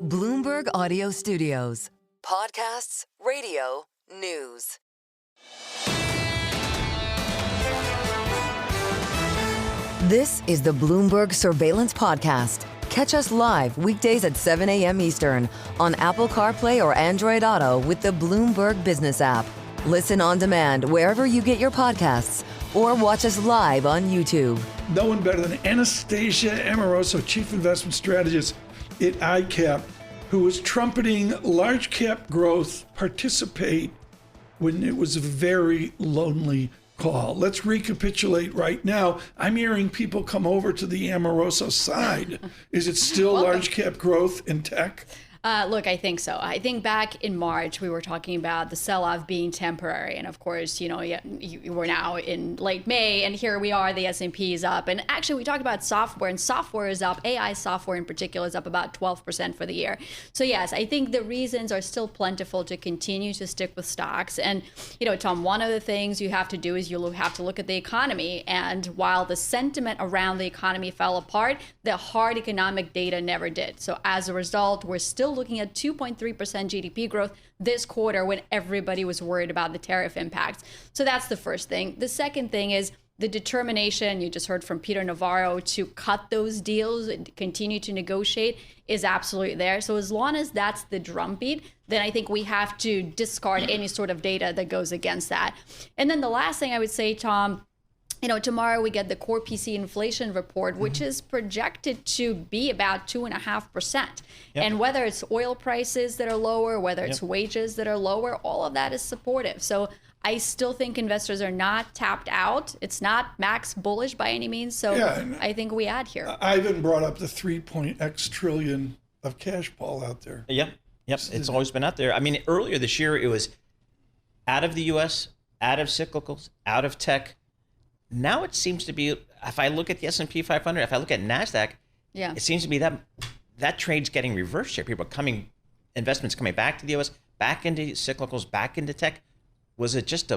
Bloomberg Audio Studios. Podcasts, radio, news. This is the Bloomberg Surveillance Podcast. Catch us live weekdays at 7 a.m. Eastern on Apple CarPlay or Android Auto with the Bloomberg Business app. Listen on demand wherever you get your podcasts or watch us live on YouTube. No one better than Anastasia Amoroso, Chief Investment Strategist at iCap, who was trumpeting large cap growth, participate when it was a very lonely call. Let's recapitulate right now. I'm hearing people come over to the Amoroso side. Is it still large cap growth in tech? Look, I think so. I think back in March, we were talking about the sell-off being temporary. And of course, we're now in late May, and here we are, the S&P is up. And actually, we talked about software, and software is up. AI software in particular is up about 12% for the year. So yes, I think the reasons are still plentiful to continue to stick with stocks. And, Tom, one of the things you have to do is you'll have to look at the economy. And while the sentiment around the economy fell apart, the hard economic data never did. So as a result, we're still looking at 2.3% GDP growth this quarter when everybody was worried about the tariff impacts. So that's the first thing. The second thing is the determination, you just heard from Peter Navarro, to cut those deals and continue to negotiate is absolutely there. So as long as that's the drumbeat, then I think we have to discard any sort of data that goes against that. And then the last thing I would say, Tom, tomorrow we get the core PC inflation report, which is projected to be about 2.5%. Yep. And whether it's oil prices that are lower, whether it's wages that are lower, all of that is supportive. So I still think investors are not tapped out. It's not max bullish by any means. So I think we add here. Ivan brought up the 3.x trillion of cash, Paul, out there. Yep. It's always been out there. I mean, earlier this year, it was out of the U.S., out of cyclicals, out of tech. Now it seems to be, if I look at the S&P 500, if I look at NASDAQ, it seems to be that trade's getting reversed here. People are investments coming back to the U.S., back into cyclicals, back into tech. Was it just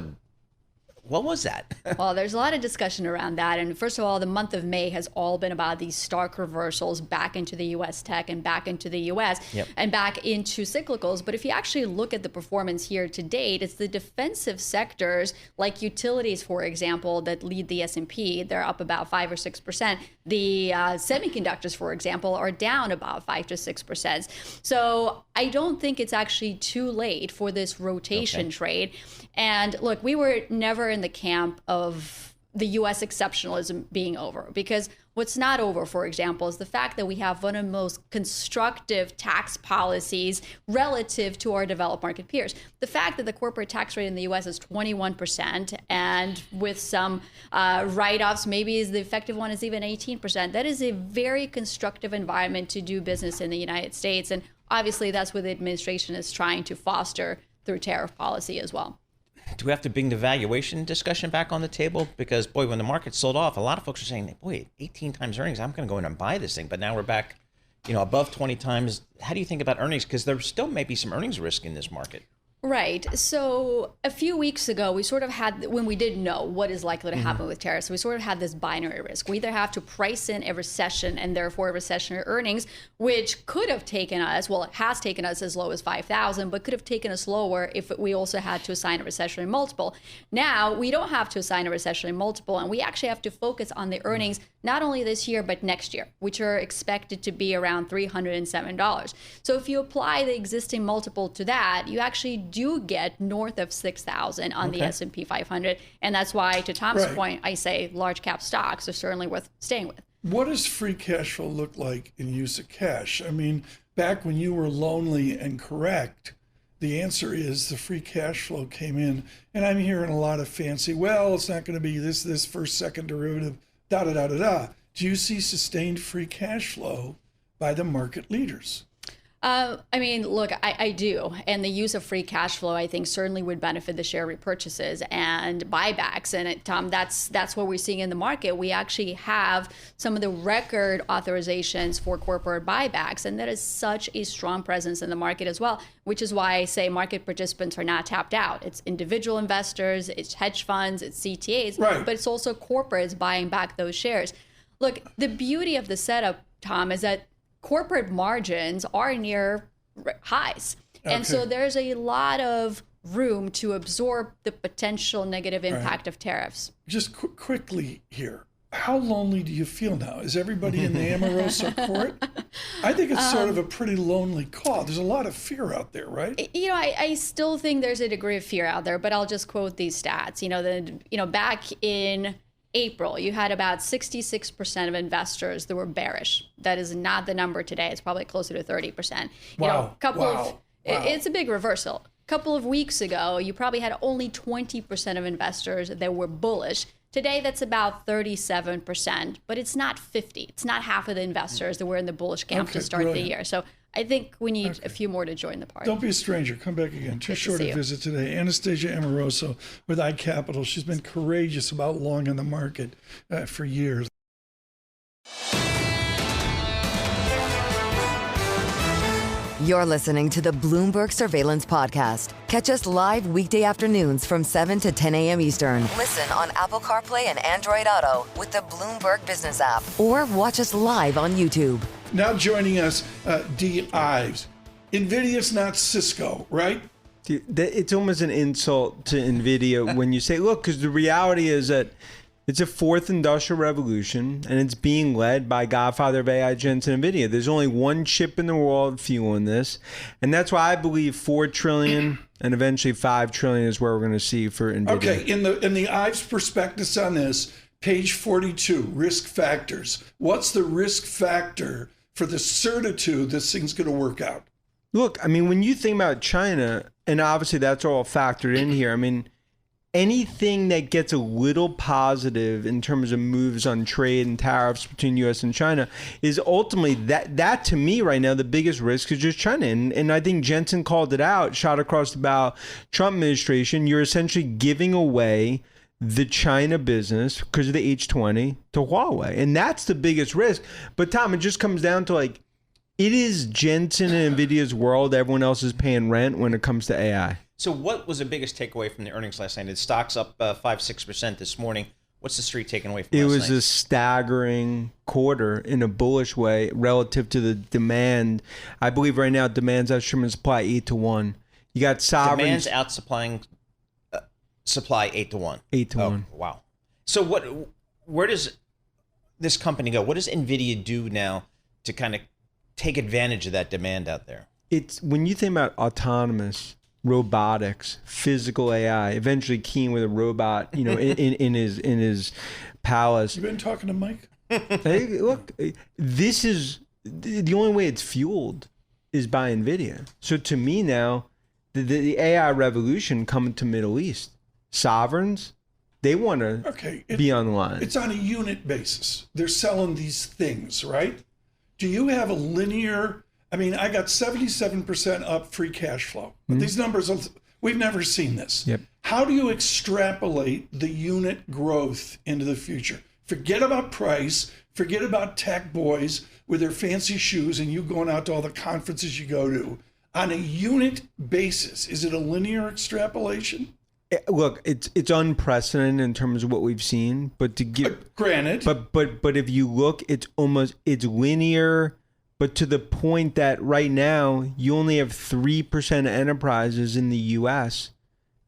what was that? Well, there's a lot of discussion around that. And first of all, the month of May has all been about these stark reversals back into the U.S. tech and back into the U.S. And back into cyclicals. But if you actually look at the performance here to date, it's the defensive sectors like utilities, for example, that lead the S&P. They're up about 5 or 6%. The semiconductors, for example, are down about 5 to 6%. So I don't think it's actually too late for this rotation trade. And look, we were never in the camp of the U.S. exceptionalism being over, because what's not over, for example, is the fact that we have one of the most constructive tax policies relative to our developed market peers. The fact that the corporate tax rate in the U.S. is 21%, and with some write-offs, maybe the effective one is even 18%. That is a very constructive environment to do business in the United States. And obviously, that's what the administration is trying to foster through tariff policy as well. Do we have to bring the valuation discussion back on the table? Because, boy, when the market sold off, a lot of folks are saying, boy, 18 times earnings, I'm going to go in and buy this thing. But now we're back, above 20 times. How do you think about earnings? Because there still may be some earnings risk in this market. Right. So a few weeks ago, we sort of had, when we didn't know what is likely to happen with tariffs, we sort of had this binary risk. We either have to price in a recession and therefore recessionary earnings, which could have taken us, well, it has taken us as low as 5,000, but could have taken us lower if we also had to assign a recessionary multiple. Now, we don't have to assign a recessionary multiple, and we actually have to focus on the earnings not only this year, but next year, which are expected to be around $307. So if you apply the existing multiple to that, you actually do get north of 6,000 on the S&P 500. And that's why, to Tom's point, I say large cap stocks are certainly worth staying with. What does free cash flow look like in use of cash? I mean, back when you were lonely and correct, the answer is the free cash flow came in. And I'm hearing a lot of fancy, well, it's not going to be this first, second derivative, da-da-da-da-da. Do you see sustained free cash flow by the market leaders? I mean, look, I do. And the use of free cash flow, I think, certainly would benefit the share repurchases and buybacks. And Tom, that's what we're seeing in the market. We actually have some of the record authorizations for corporate buybacks. And that is such a strong presence in the market as well, which is why I say market participants are not tapped out. It's individual investors, it's hedge funds, it's CTAs, but it's also corporates buying back those shares. Look, the beauty of the setup, Tom, is that corporate margins are near highs. And so there's a lot of room to absorb the potential negative impact of tariffs. Just quickly here. How lonely do you feel now? Is everybody in the Amoroso court? I think it's sort of a pretty lonely call. There's a lot of fear out there, right? You know, I still think there's a degree of fear out there, but I'll just quote these stats. Back in April, you had about 66% of investors that were bearish. That is not the number today. It's probably closer to 30%. It's a big reversal. A couple of weeks ago, you probably had only 20% of investors that were bullish. Today, that's about 37%, but it's not 50. It's not half of the investors that were in the bullish camp to start the year. So I think we need a few more to join the party. Don't be a stranger. Come back again. Too short a visit today. Anastasia Amoroso with iCapital. She's been courageous about long on the market for years. You're listening to the Bloomberg Surveillance Podcast. Catch us live weekday afternoons from 7 to 10 a.m. Eastern. Listen on Apple CarPlay and Android Auto with the Bloomberg Business app. Or watch us live on YouTube. Now joining us, Ives. Nvidia's not Cisco, right? Dude, it's almost an insult to Nvidia when you say, look, because the reality is that it's a fourth industrial revolution, and it's being led by godfather of AI, Jensen, Nvidia. There's only one chip in the world fueling this, and that's why I believe 4 trillion and eventually 5 trillion is where we're going to see for Nvidia. Okay, in the Ives prospectus on this, page 42, risk factors. What's the risk factor for the certitude this thing's going to work out? Look, I mean, when you think about China, and obviously that's all factored in here, I mean, anything that gets a little positive in terms of moves on trade and tariffs between U.S. and China is ultimately that to me right now, the biggest risk is just China. And I think Jensen called it out, shot across the bow, Trump administration, you're essentially giving away the China business because of the H20 to Huawei. And that's the biggest risk. But Tom, it just comes down to like, it is Jensen and Nvidia's world. Everyone else is paying rent when it comes to AI. So what was the biggest takeaway from the earnings last night? The stock's up 5-6% this morning. What's the street taking away from last night? It was a staggering quarter in a bullish way relative to the demand. I believe right now demand's outstripping supply 8-1. You got sovereigns. Demand's outsupplying supply 8-1. 8-1. Oh, wow. So where does this company go? What does Nvidia do now to kind of take advantage of that demand out there? It's when you think about autonomous robotics, physical AI, eventually Keene with a robot, in his palace. You been talking to Mike? Hey, look, this is the only way it's fueled is by Nvidia. So to me now, the AI revolution coming to Middle East, sovereigns, they want to be on the line. It's on a unit basis. They're selling these things, right? Do you have a linear? I mean, I got 77% up free cash flow. But these numbers, we've never seen this. Yep. How do you extrapolate the unit growth into the future? Forget about price. Forget about tech boys with their fancy shoes and you going out to all the conferences you go to. On a unit basis, is it a linear extrapolation? Look, it's unprecedented in terms of what we've seen. But to give granted, but if you look, it's linear. But to the point that right now, you only have 3% of enterprises in the U.S.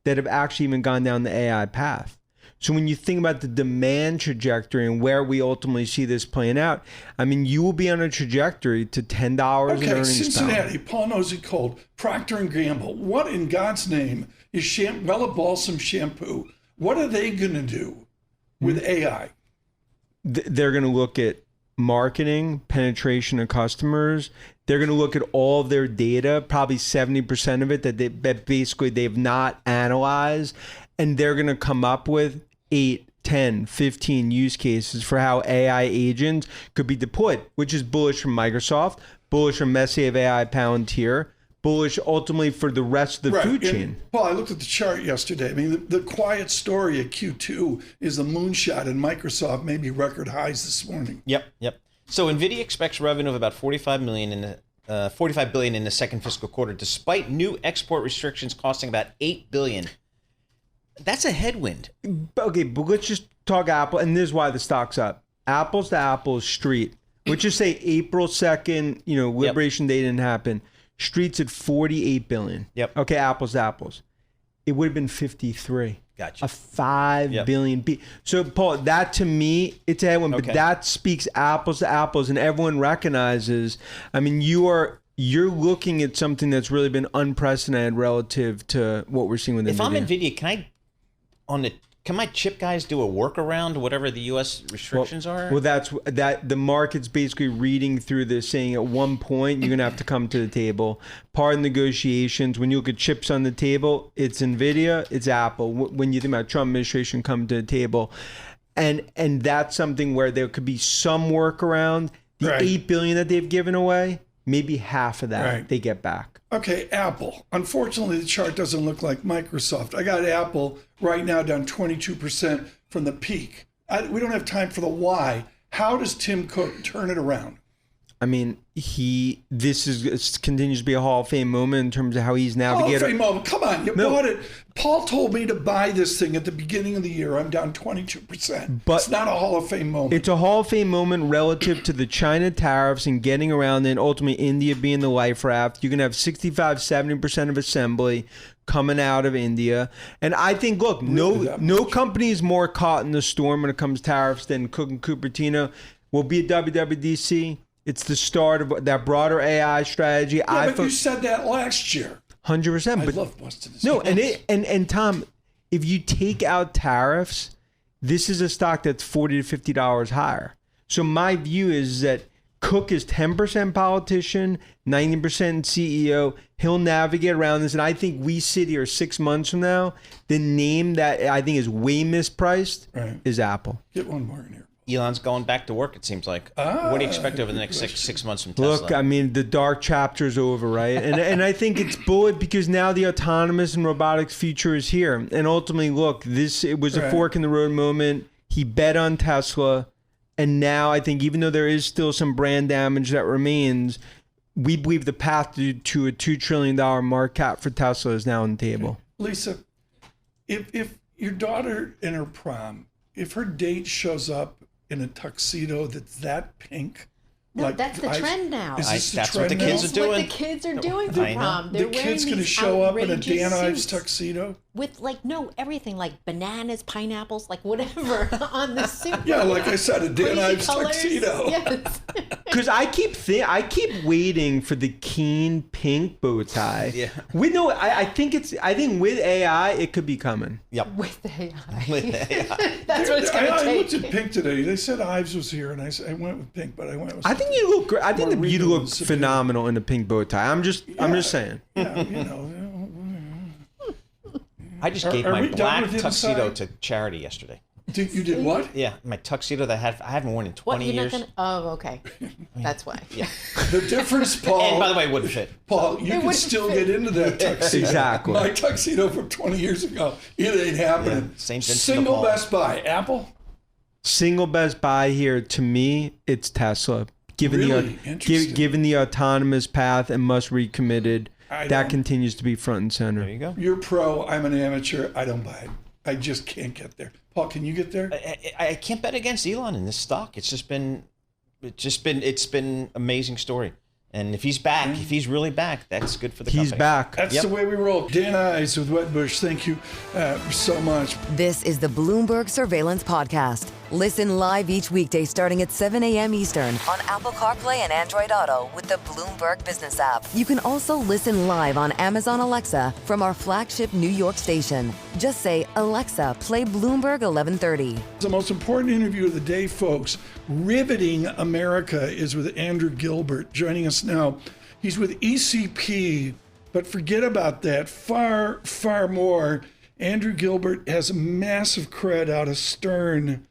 that have actually even gone down the AI path. So when you think about the demand trajectory and where we ultimately see this playing out, I mean, you will be on a trajectory to $10 in earnings Cincinnati, power. Paul Nosey Cold, Procter & Gamble. What in God's name is Wella Balsam shampoo? What are they going to do with AI? They're going to look at marketing, penetration of customers. They're going to look at all of their data, probably 70% of it that basically they've not analyzed, and they're going to come up with 8, 10, 15 use cases for how AI agents could be deployed, which is bullish from Microsoft, bullish from Messier of AI, Palantir, bullish ultimately for the rest of the food chain. And Paul, I looked at the chart yesterday. I mean, the quiet story at Q2 is the moonshot, and Microsoft maybe record highs this morning. Yep. So Nvidia expects revenue of about $45 billion in the second fiscal quarter, despite new export restrictions costing about $8 billion. That's a headwind. Okay, but let's just talk Apple, and this is why the stock's up. Apples to apples street. Let's just say April 2nd, Liberation Day didn't happen. Street's at 48 billion. Yep. Okay, apples to apples. It would have been 53. Gotcha. A 5 billion. So, Paul, that to me, it's a headwind, but that speaks apples to apples, and everyone recognizes. I mean, you're looking at something that's really been unprecedented relative to what we're seeing with Nvidia. If I'm Nvidia, can my chip guys do a workaround to whatever the U.S. restrictions are? Well, that's the market's basically reading through this, saying at one point you're going to have to come to the table. Part of negotiations, when you look at chips on the table, it's Nvidia, it's Apple. When you think about Trump administration coming to the table, and that's something where there could be some workaround. The $8 billion that they've given away, maybe half of that they get back. Okay, Apple. Unfortunately, the chart doesn't look like Microsoft. I got Apple right now down 22% from the peak. We don't have time for the why. How does Tim Cook turn it around? I mean, this continues to be a Hall of Fame moment in terms of how he's navigated. Hall of Fame moment. Come on, you bought it. Paul told me to buy this thing at the beginning of the year. I'm down 22%. But it's not a Hall of Fame moment. It's a Hall of Fame moment relative to the China tariffs and getting around it, and ultimately India being the life raft. You can have 65-70% of assembly coming out of India. And I think, look, no company is more caught in the storm when it comes to tariffs than Cook and Cupertino. We'll be at WWDC. It's the start of that broader AI strategy. Yeah, but you said that last year. 100%. I love busting this. No, and Tom, if you take out tariffs, this is a stock that's $40 to $50 higher. So my view is that Cook is 10% politician, 90% CEO. He'll navigate around this. And I think we sit here 6 months from now, the name that I think is way mispriced is Apple. Get one more in here. Elon's going back to work, it seems like. What do you expect over the next six months from Tesla? Look, I mean, the dark chapter's over, right? And I think it's bullet because now the autonomous and robotics future is here. And ultimately, look, it was a fork in the road moment. He bet on Tesla. And now I think even though there is still some brand damage that remains, we believe the path to a $2 trillion market cap for Tesla is now on the table. Lisa, if your daughter in her prom, if her date shows up in a tuxedo that's that pink. No, that's the trend now. That's what the kids are doing. What the kids are doing for prom. The kid's going to show up in a Dan Ives tuxedo? With everything like bananas, pineapples, like whatever on the suit. Yeah, like I said, a Dan Ives tuxedo. Yes. Because I keep waiting for the Keene pink bow tie. Yeah. I think with AI it could be coming. Yep. With AI. That's what it's going to take. I looked at pink today. They said Ives was here, and I went with pink, but I went with. I think you look great. I think you look phenomenal in a pink bow tie. I'm just saying. Yeah, I just gave my black tuxedo to charity yesterday. You did what? Yeah, my tuxedo that I haven't worn in 20 years. Okay. That's why. Yeah. The difference, Paul. And by the way, it wouldn't fit. Paul, you can still get into that tuxedo. Exactly. My tuxedo from 20 years ago. It ain't happening. Yeah, same Single best buy. Apple? Single best buy here, to me, it's Tesla. Given the autonomous path and must recommitted, that continues to be front and center. There you go. You're pro. I'm an amateur. I don't buy it. I just can't get there. Paul, can you get there? I can't bet against Elon in this stock. It's been amazing story. And if he's back, if he's really back, that's good for the company. He's back. That's the way we roll. Dan Ives with Wedbush. Thank you so much. This is the Bloomberg Surveillance Podcast. Listen live each weekday starting at 7 a.m. Eastern on Apple CarPlay and Android Auto with the Bloomberg Business app. You can also listen live on Amazon Alexa from our flagship New York station. Just say, Alexa, play Bloomberg 1130. The most important interview of the day, folks. Riveting America is with Andrew Gilbert joining us now. He's with ECP, but forget about that. Far, far more. Andrew Gilbert has a massive cred out of Stern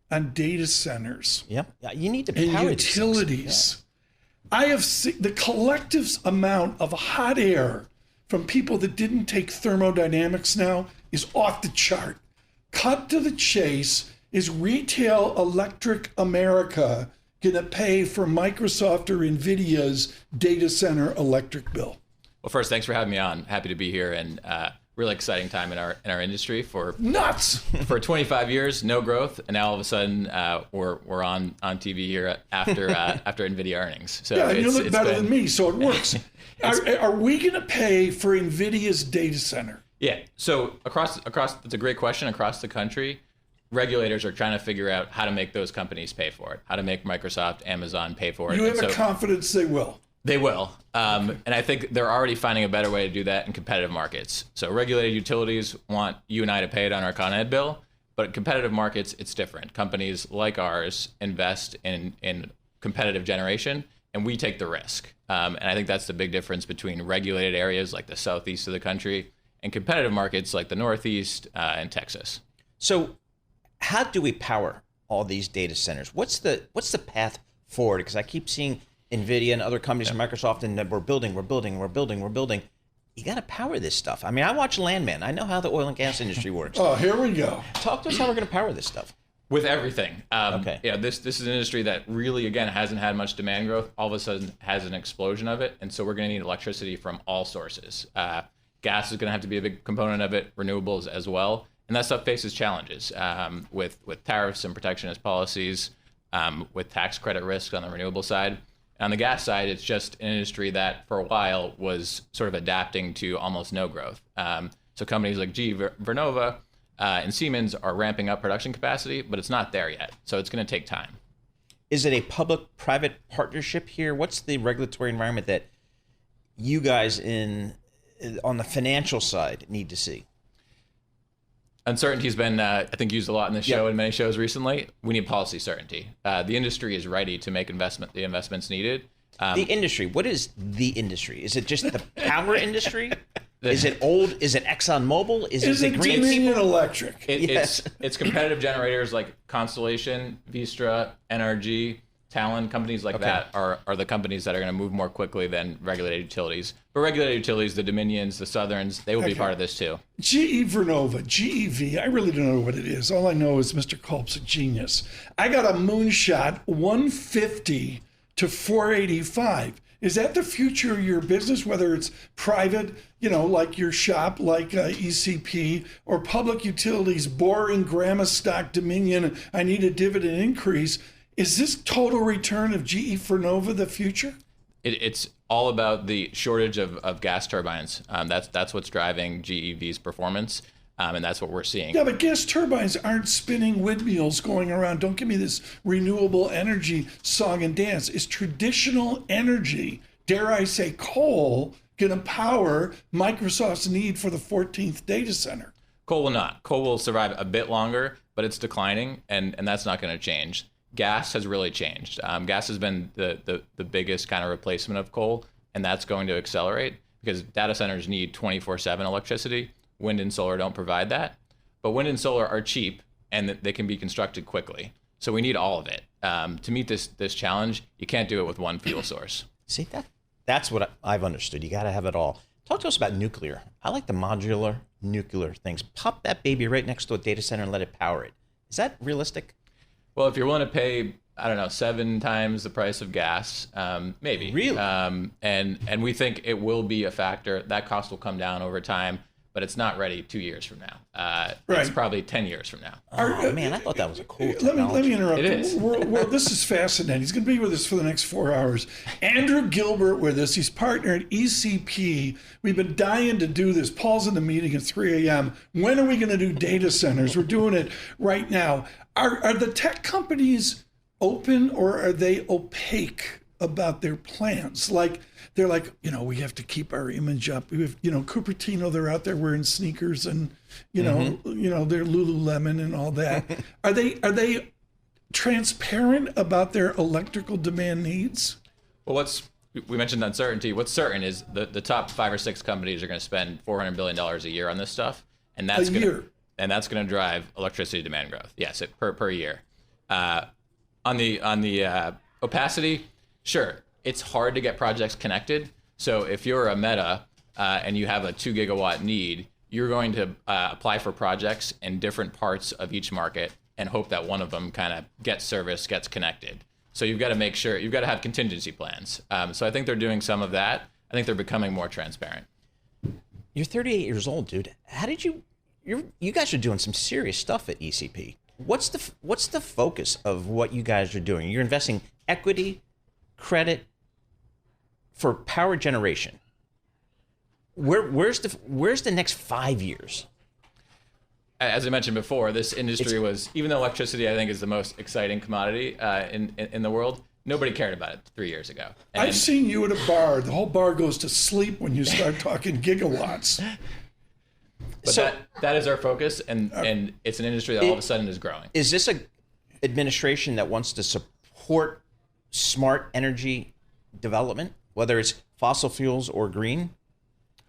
on data centers. Yep. You need to power utilities. Yeah. I have seen the collective amount of hot air from people that didn't take thermodynamics now is off the chart. Cut to the chase. Is retail electric America going to pay for Microsoft or Nvidia's data center electric bill? Well, first, thanks for having me on. Happy to be here. And really exciting time in our industry. For Nuts. for 25 years, no growth, and now all of a sudden we're on TV here after Nvidia earnings. So Yeah, you look better been- than me, so it works. Are we going to pay for Nvidia's data center? Yeah. So across, it's a great question. Across the country, regulators are trying to figure out how to make those companies pay for it, how to make Microsoft, Amazon pay for it. You have And a so confidence they will. they will. And I think they're already finding a better way to do that in competitive markets. So regulated utilities want you and I to pay it on our Con Ed bill, but in competitive markets, it's different. Companies like ours invest in competitive generation, and we take the risk. And I think that's the big difference between regulated areas like the southeast of the country and competitive markets like the northeast and Texas. So how do we power all these data centers? What's the path forward? Because I keep seeing Nvidia and other companies and Microsoft, and we're building. You got to power this stuff. I mean, I watch Landman. I know how the oil and gas industry works. Oh, here we go. Talk to us how we're going to power this stuff. With everything. Okay. Yeah, this is an industry that really, again, hasn't had much demand growth. All of a sudden has an explosion of it. And so we're going to need electricity from all sources. Gas is going to have to be a big component of it, renewables as well. And that stuff faces challenges with tariffs and protectionist policies, with tax credit risks on the renewable side. On the gas side, it's just an industry that for a while was sort of adapting to almost no growth. So companies like GE Vernova and Siemens are ramping up production capacity, but it's not there yet. So it's going to take time. Is it a public-private partnership here? What's the regulatory environment that you guys on the financial side need to see? Uncertainty's been, I think, used a lot in this show and many shows recently. We need policy certainty. The industry is ready to make the investments needed. The industry. What is the industry? Is it just the power industry? Is it old? Is it ExxonMobil? Is it the green Dominion people? Electric? It's competitive generators like Constellation, Vistra, NRG, Talon, companies like that are the companies that are going to move more quickly than regulated utilities. But regulated utilities, the Dominions, the Southerns, they will be part of this too. GE Vernova, GEV, I really don't know what it is. All I know is Mr. Culp's a genius. I got a moonshot 150 to 485. Is that the future of your business, whether it's private, like your shop, like ECP, or public utilities, boring, grandma stock, Dominion, I need a dividend increase? Is this total return of GE Vernova the future? It's all about the shortage of gas turbines. That's what's driving GEV's performance, and that's what we're seeing. Yeah, but gas turbines aren't spinning windmills going around. Don't give me this renewable energy song and dance. Is traditional energy, dare I say coal, going to power Microsoft's need for the 14th data center? Coal will not. Coal will survive a bit longer, but it's declining, and that's not going to change. Gas has really changed. Gas has been the biggest kind of replacement of coal, and that's going to accelerate because data centers need 24/7 electricity. Wind and solar don't provide that, but wind and solar are cheap and they can be constructed quickly. So we need all of it. To meet this challenge, you can't do it with one fuel source. See, that's what I've understood. You got to have it all. Talk to us about nuclear. I like the modular nuclear things. Pop that baby right next to a data center and let it power it. Is that realistic? Well, if you're willing to pay, 7 times the price of gas, maybe. Really? And we think it will be a factor. That cost will come down over time, but it's not ready 2 years from now. It's probably 10 years from now. Oh, man, I thought that was a cool Let technology. me interrupt. It is. Well, this is fascinating. He's going to be with us for the next 4 hours. Andrew Gilbert with us. He's partner at ECP. We've been dying to do this. Paul's in the meeting at 3 a.m. When are we going to do data centers? We're doing it right now. Are the tech companies open or are they opaque about their plans? Like, they're like, we have to keep our image up. We have, Cupertino, they're out there wearing sneakers and, they're Lululemon and all that. Are they transparent about their electrical demand needs? Well, we mentioned uncertainty. What's certain is the top 5 or 6 companies are going to spend $400 billion a year on this stuff. And that's that's going to drive electricity demand growth. Yes, per year. On the opacity, sure, it's hard to get projects connected. So if you're a Meta and you have a 2 gigawatt need, you're going to apply for projects in different parts of each market and hope that one of them kind of gets service, gets connected. So you've got to make sure, you've got to have contingency plans. So I think they're doing some of that. I think they're becoming more transparent. You're 38 years old, dude. How did you guys are doing some serious stuff at ECP. What's the focus of what you guys are doing? You're investing equity, credit for power generation. Where's the next 5 years? As I mentioned before, this industry was, even though electricity I think is the most exciting commodity in the world, nobody cared about it 3 years ago. And I've seen you at a bar. The whole bar goes to sleep when you start talking gigawatts. But So- that is our focus, and it's an industry that all of a sudden is growing. Is this a administration that wants to support smart energy development, whether it's fossil fuels or green?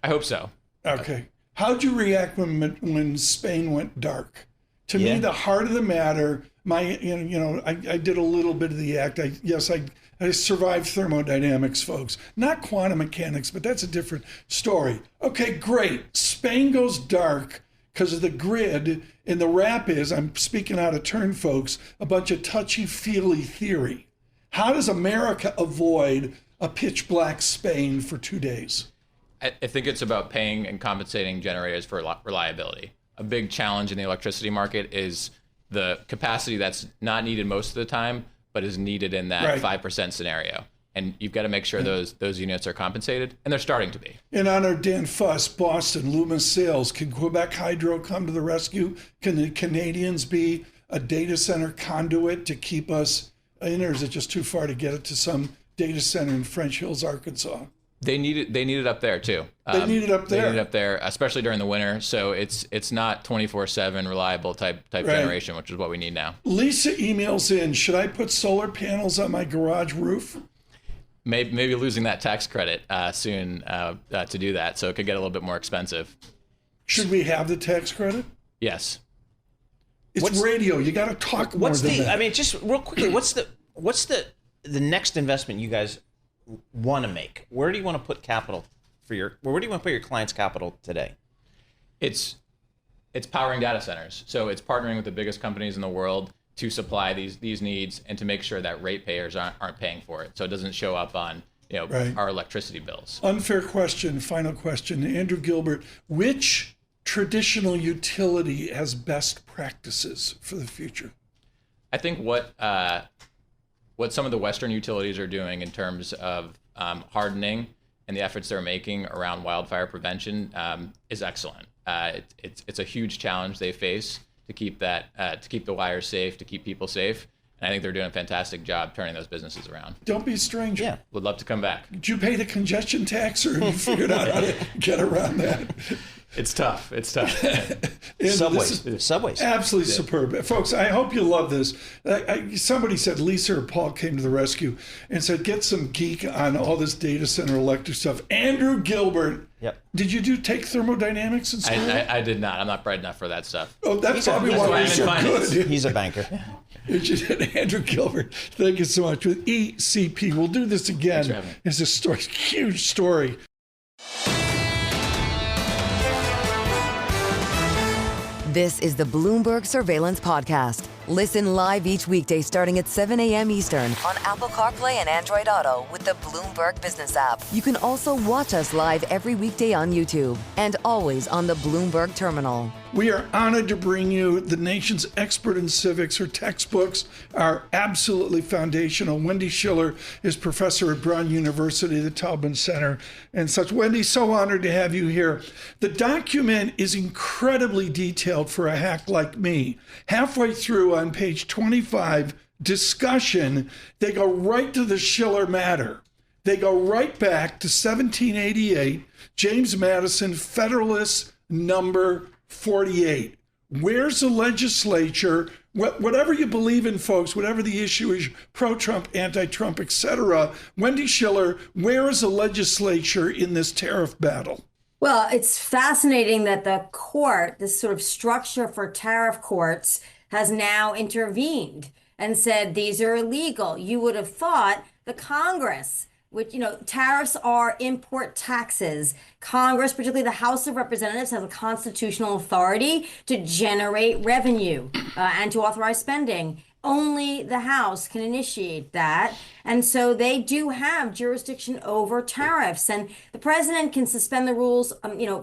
I hope so. Okay. How'd you react when Spain went dark? To Yeah. me, the heart of the matter, I did a little bit of the act. I survived thermodynamics, folks. Not quantum mechanics, but that's a different story. Okay, great. Spain goes dark because of the grid, and the rap is, I'm speaking out of turn, folks, a bunch of touchy-feely theory. How does America avoid a pitch black Spain for 2 days? I think it's about paying and compensating generators for reliability. A big challenge in the electricity market is the capacity that's not needed most of the time, but is needed in that Right. 5% scenario. And you've got to make sure those units are compensated, and they're starting to be. In honor of Dan Fuss, Boston, Loomis Sales, can Quebec Hydro come to the rescue? Can the Canadians be a data center conduit to keep us in, or is it just too far to get it to some data center in French Hills, Arkansas? They need it up there too. They need it up there. They need it up there, especially during the winter. So it's not 24/7 reliable type generation, which is what we need now. Lisa emails in, should I put solar panels on my garage roof? Maybe losing that tax credit soon to do that, so it could get a little bit more expensive. Should we have the tax credit? Yes. It's radio. You got to talk more than that. I mean, just real quickly, what's the next investment you guys want to make? Where do you want to put capital where do you want to put your clients' capital today? It's powering data centers. So it's partnering with the biggest companies in the world to supply these needs and to make sure that ratepayers aren't paying for it. So it doesn't show up on Right. our electricity bills. Unfair question, final question. Andrew Gilbert, which traditional utility has best practices for the future? I think what some of the Western utilities are doing in terms of hardening and the efforts they're making around wildfire prevention is excellent. It's a huge challenge they face to keep the wires safe, to keep people safe. And I think they're doing a fantastic job turning those businesses around. Don't be a stranger. Yeah. Would love to come back. Did you pay the congestion tax, or have you figured out how to get around that? It's tough. And Subways. this is Subways. absolutely superb. Folks, I hope you love this. Somebody said, Lisa or Paul came to the rescue and said, get some geek on all this data center electric stuff. Andrew Gilbert. Yep. Did you take thermodynamics in school? I did not. I'm not bright enough for that stuff. Oh, that's probably that's why why you're I'm in so finance. good. He's a banker. Andrew Gilbert, thank you so much. With ECP, we'll do this again. Thanks for having me. It's a story, huge story. This is the Bloomberg Surveillance Podcast. Listen live each weekday starting at 7 a.m. Eastern on Apple CarPlay and Android Auto with the Bloomberg Business app. You can also watch us live every weekday on YouTube and always on the Bloomberg Terminal. We are honored to bring you the nation's expert in civics. Her textbooks are absolutely foundational. Wendy Schiller is professor at Brown University, the Taubman Center, and such. Wendy, so honored to have you here. The document is incredibly detailed for a hack like me. Halfway through on page 25, discussion, they go right to the Schiller matter. They go right back to 1788, James Madison, Federalist number 48. Where's the legislature? Whatever you believe in, folks, whatever the issue is, pro-Trump, anti-Trump, etc. Wendy Schiller, where is the legislature in this tariff battle? Well, it's fascinating that the court, this sort of structure for tariff courts, has now intervened and said these are illegal. You would have thought the Congress, which, tariffs are import taxes. Congress, particularly the House of Representatives, has a constitutional authority to generate revenue and to authorize spending. only the House can initiate that. And so they do have jurisdiction over tariffs. And the president can suspend the rules,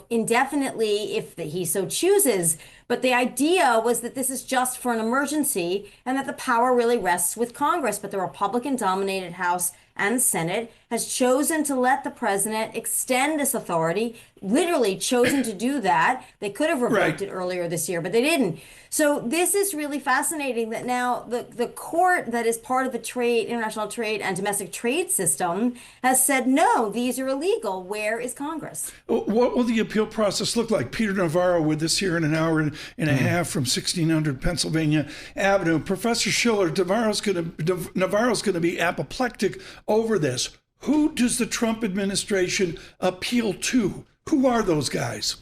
indefinitely if he so chooses. But the idea was that this is just for an emergency and that the power really rests with Congress. But the Republican-dominated House and Senate has chosen to let the president extend this authority, literally chosen to do that. They could have revoked it earlier this year, but they didn't. So this is really fascinating that now the court that is part of the international trade and domestic trade system has said, no, these are illegal. Where is Congress? What will the appeal process look like? Peter Navarro with us here in an hour and a half from 1600 Pennsylvania Avenue. Professor Schiller, Navarro's going to be apoplectic over this. Who does the Trump administration appeal to? Who are those guys?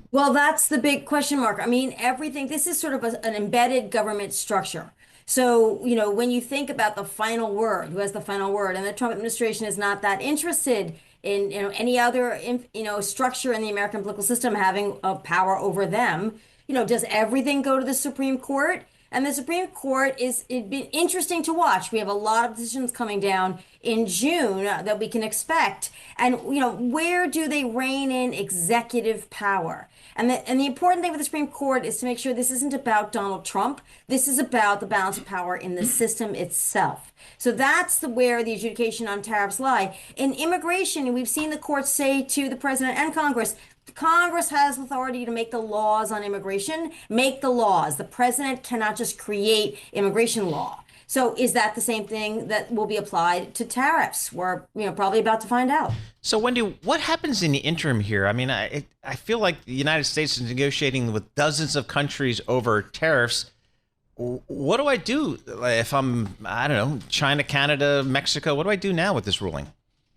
Well, that's the big question mark. I mean, this is sort of an embedded government structure. So, when you think about the final word, who has the final word, and the Trump administration is not that interested in, any other, structure in the American political system having a power over them, does everything go to the Supreme Court? And the Supreme Court it'd been interesting to watch. We have a lot of decisions coming down in June that we can expect. And, where do they rein in executive power? And the important thing with the Supreme Court is to make sure this isn't about Donald Trump. This is about the balance of power in the system itself. So that's where the adjudication on tariffs lie. In immigration, we've seen the courts say to the president and Congress has authority to make the laws on immigration, make the laws. The president cannot just create immigration law. So is that the same thing that will be applied to tariffs? We're probably about to find out. So Wendy, what happens in the interim here? I mean, I feel like the United States is negotiating with dozens of countries over tariffs. What do I do if I'm, China, Canada, Mexico? What do I do now with this ruling?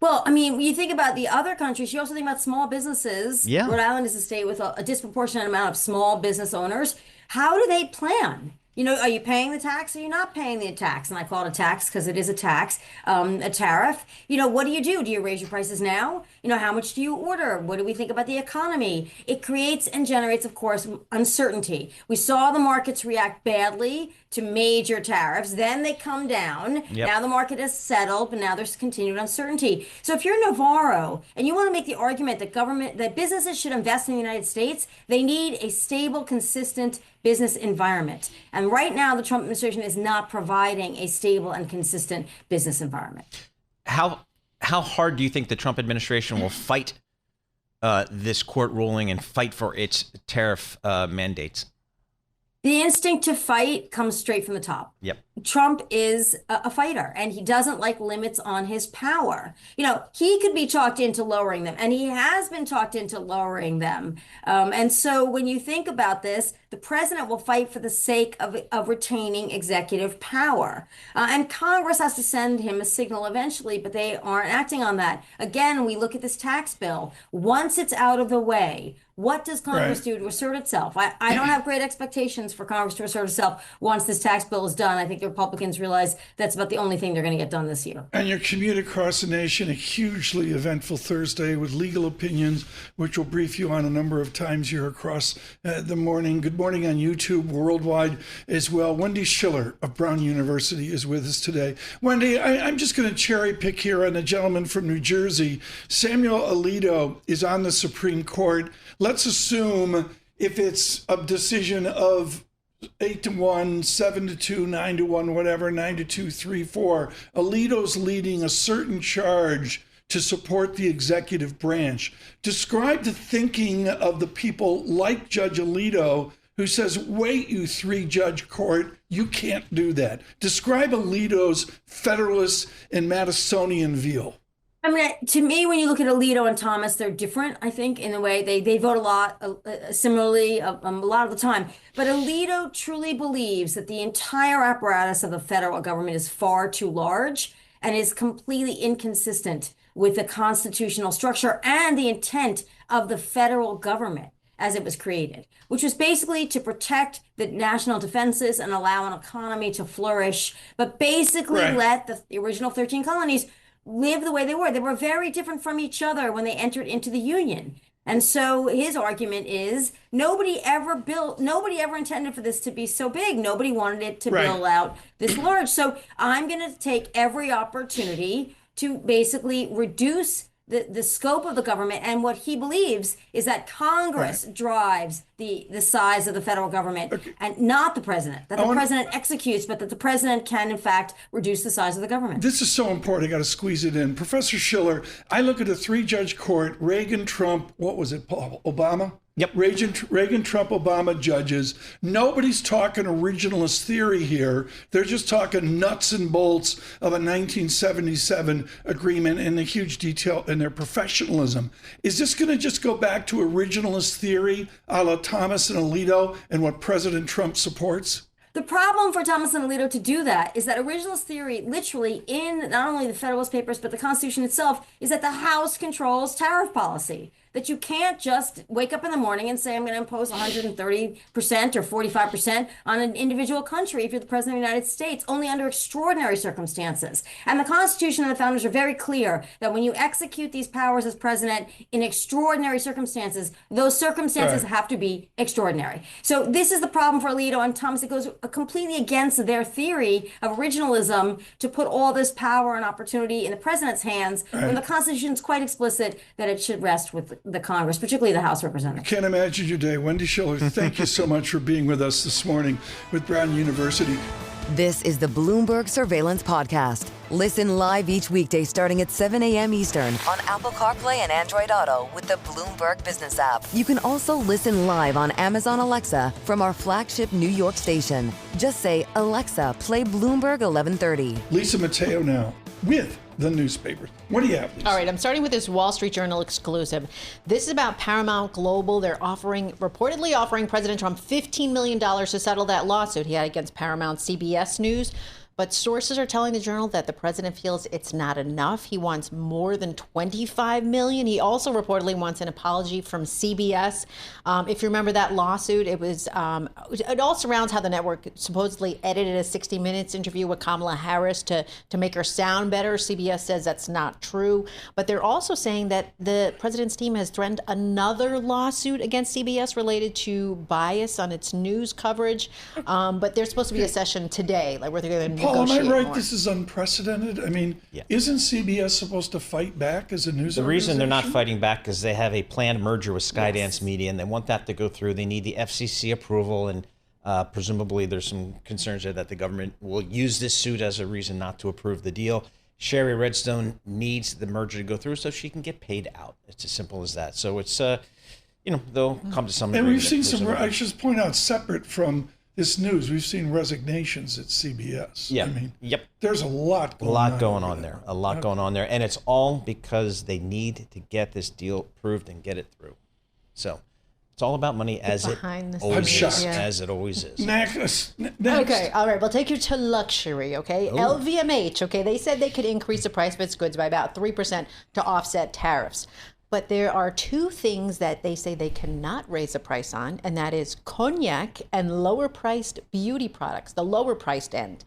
Well, I mean, when you think about the other countries, you also think about small businesses. Yeah. Rhode Island is a state with a disproportionate amount of small business owners. How do they plan? Are you paying the tax or are you not paying the tax? And I call it a tax because it is a tax, a tariff. What do? Do you raise your prices now? How much do you order? What do we think about the economy? It creates and generates, of course, uncertainty. We saw the markets react badly to major tariffs. Then they come down. Yep. Now the market has settled, but now there's continued uncertainty. So if you're Navarro and you want to make the argument that businesses should invest in the United States, they need a stable, consistent business environment. And right now, the Trump administration is not providing a stable and consistent business environment. How hard do you think the Trump administration will fight this court ruling and fight for its tariff mandates? The instinct to fight comes straight from the top. Yep. Trump is a fighter, and he doesn't like limits on his power. He could be talked into lowering them, and he has been talked into lowering them. And so when you think about this, the president will fight for the sake of retaining executive power. And Congress has to send him a signal eventually, but they aren't acting on that. Again, we look at this tax bill. Once it's out of the way, what does Congress do to assert itself? I don't have great expectations for Congress to assert itself once this tax bill is done. I think the Republicans realize that's about the only thing they're going to get done this year. And your commute across the nation, a hugely eventful Thursday with legal opinions, which we'll brief you on a number of times here across the morning. Good morning on YouTube, worldwide as well. Wendy Schiller of Brown University is with us today. Wendy, I'm just going to cherry pick here on a gentleman from New Jersey. Samuel Alito is on the Supreme Court. Let's assume if it's a decision of 8-1, 7-2, 9-1, whatever, 9-2, 3-4, Alito's leading a certain charge to support the executive branch. Describe the thinking of the people like Judge Alito who says, wait, you three-judge court, you can't do that. Describe Alito's Federalist and Madisonian view. I mean, to me, when you look at Alito and Thomas, they're different, I think, in a way. They vote a lot, similarly, a lot of the time. But Alito truly believes that the entire apparatus of the federal government is far too large and is completely inconsistent with the constitutional structure and the intent of the federal government as it was created, which was basically to protect the national defenses and allow an economy to flourish, but basically let the original 13 colonies live the way they were. They were very different from each other when they entered into the Union. And so his argument is nobody ever intended for this to be so big. Nobody wanted it to bill out this large. So I'm going to take every opportunity to basically reduce the scope of the government. And what he believes is that Congress drives the size of the federal government and not the president. That the president executes, but that the president can, in fact, reduce the size of the government. This is so important. I got to squeeze it in. Professor Schiller, I look at a 3-judge court, Reagan, Trump, what was it, Obama? Yep. Reagan, Trump, Obama judges. Nobody's talking originalist theory here. They're just talking nuts and bolts of a 1977 agreement and the huge detail in their professionalism. Is this going to just go back to originalist theory, a la Thomas and Alito, and what President Trump supports? The problem for Thomas and Alito to do that is that originalist theory, literally in not only the Federalist Papers, but the Constitution itself, is that the House controls tariff policy. That you can't just wake up in the morning and say, I'm going to impose 130% or 45% on an individual country if you're the president of the United States, only under extraordinary circumstances. And the Constitution and the founders are very clear that when you execute these powers as president in extraordinary circumstances, those circumstances have to be extraordinary. So this is the problem for Alito and Thomas. It goes completely against their theory of originalism to put all this power and opportunity in the president's hands when the Constitution is quite explicit that it should rest with the Congress, particularly the House of Representatives. Can't imagine your day. Wendy Schiller, thank you so much for being with us this morning with Brown University. This is the Bloomberg Surveillance Podcast. Listen live each weekday starting at 7 a.m. Eastern on Apple CarPlay and Android Auto with the Bloomberg Business app. You can also listen live on Amazon Alexa from our flagship New York station. Just say, Alexa, play Bloomberg 1130. Lisa Mateo now with the newspapers. What do you have, Lisa? All right, I'm starting with this Wall Street Journal exclusive. This is about Paramount Global. They're reportedly offering President Trump $15 million to settle that lawsuit he had against Paramount CBS News. But sources are telling the Journal that the president feels it's not enough. He wants more than $25 million. He also reportedly wants an apology from CBS. If you remember that lawsuit, it all surrounds how the network supposedly edited a 60 Minutes interview with Kamala Harris to make her sound better. CBS says that's not true. But they're also saying that the president's team has threatened another lawsuit against CBS related to bias on its news coverage. But there's supposed to be a session today, like where they're going to Paul, am I right? This is unprecedented. I mean, isn't CBS supposed to fight back as a news The reason they're not organization? fighting back is they have a planned merger with Skydance Media, and they want that to go through. They need the FCC approval, and presumably there's some concerns there that the government will use this suit as a reason not to approve the deal. Sherry Redstone needs the merger to go through so she can get paid out. It's as simple as that. So it's, they'll come to some agreement. And we've seen some, I should point out, separate from this news, we've seen resignations at CBS. Yeah. I mean, there's a lot going on. A lot going on there. And it's all because they need to get this deal approved and get it through. So it's all about money as it always is. Next. Okay, all right, we'll take you to luxury, okay? LVMH, okay, they said they could increase the price of its goods by about 3% to offset tariffs. But there are two things that they say they cannot raise the price on, and that is cognac and lower-priced beauty products, the lower-priced end.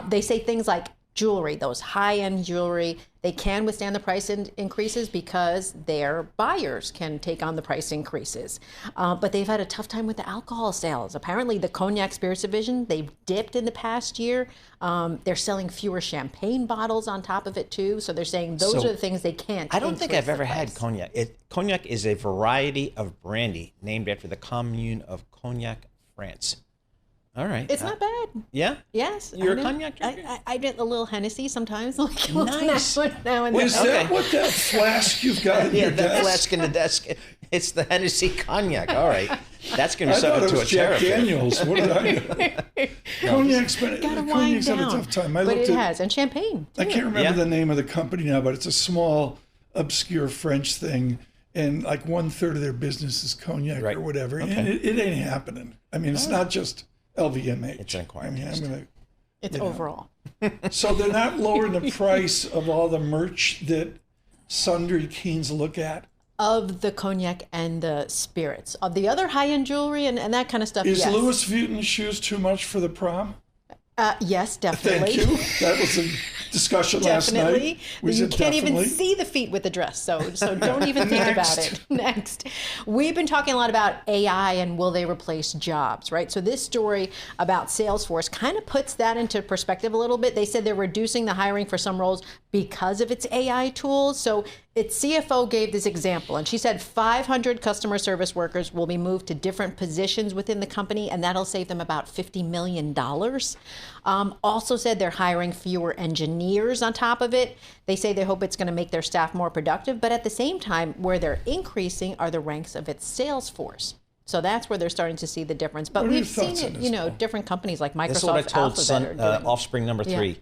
They say things like jewelry, those high-end jewelry, they can withstand the price increases because their buyers can take on the price increases. But they've had a tough time with the alcohol sales. Apparently, the cognac spirits division, they've dipped in the past year. They're selling fewer champagne bottles on top of it, too. So they're saying those are the things they can't. I don't think I've ever had cognac. Cognac is a variety of brandy named after the commune of Cognac, France. All right. It's not bad. Yeah? Yes. You're a cognac drinker? I get a little Hennessy sometimes. Nice. Now and then. Is that what that flask you've got in your that desk? flask in the desk. It's the Hennessy cognac. All right. That's going to be I thought subject it to a was Jack tariff. Daniels. What did I know? Cognac's had a tough time. But it has. And champagne, too. I can't remember the name of the company now, but it's a small, obscure French thing. And like 1/3 of their business is cognac or whatever. Okay. And it ain't happening. I mean, it's not just LVMH. It's an acquired taste. It's overall. So they're not lowering the price of all the merch that sundry Keens look at? Of the cognac and the spirits. Of the other high-end jewelry and that kind of stuff, Is yes. Louis Vuitton shoes too much for the prom? Yes, definitely. Thank you. That was discussion last Definitely. night. We You said can't definitely. even see the feet with the dress, so don't even think about it. Next. We've been talking a lot about AI and will they replace jobs, right? So this story about Salesforce kind of puts that into perspective a little bit. They said they're reducing the hiring for some roles because of its AI tools. So its CFO gave this example, and she said 500 customer service workers will be moved to different positions within the company, and that'll save them about $50 million. Also said they're hiring fewer engineers on top of it. They say they hope it's going to make their staff more productive, but at the same time, where they're increasing are the ranks of its sales force. So that's where they're starting to see the difference. But we've seen it, different companies like Microsoft, This is what I told Alphabet are doing. Offspring number 3. Yeah.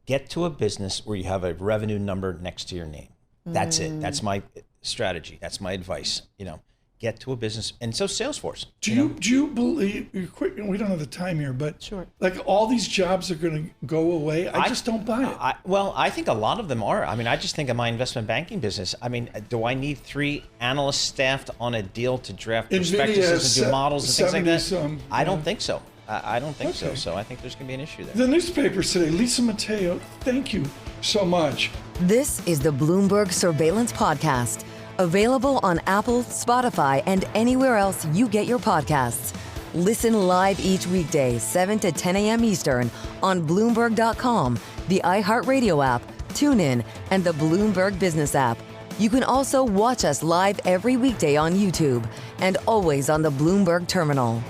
Get to a business where you have a revenue number next to your name. That's it. That's my strategy. That's my advice. Get to a business, and so Salesforce. Do you believe? We don't have the time here, but Sure. like all these jobs are going to go away. I just don't buy it. I think a lot of them are. I mean, I just think of my investment banking business. I mean, do I need 3 analysts staffed on a deal to draft prospectuses and do models and things like that? I don't think so. I don't think so. So I think there's going to be an issue there. The newspapers today. Lisa Mateo, thank you so much. This is the Bloomberg Surveillance Podcast, available on Apple, Spotify, and anywhere else you get your podcasts. Listen live each weekday, 7 to 10 a.m. Eastern on Bloomberg.com, the iHeartRadio app, TuneIn, and the Bloomberg Business app. You can also watch us live every weekday on YouTube and always on the Bloomberg Terminal.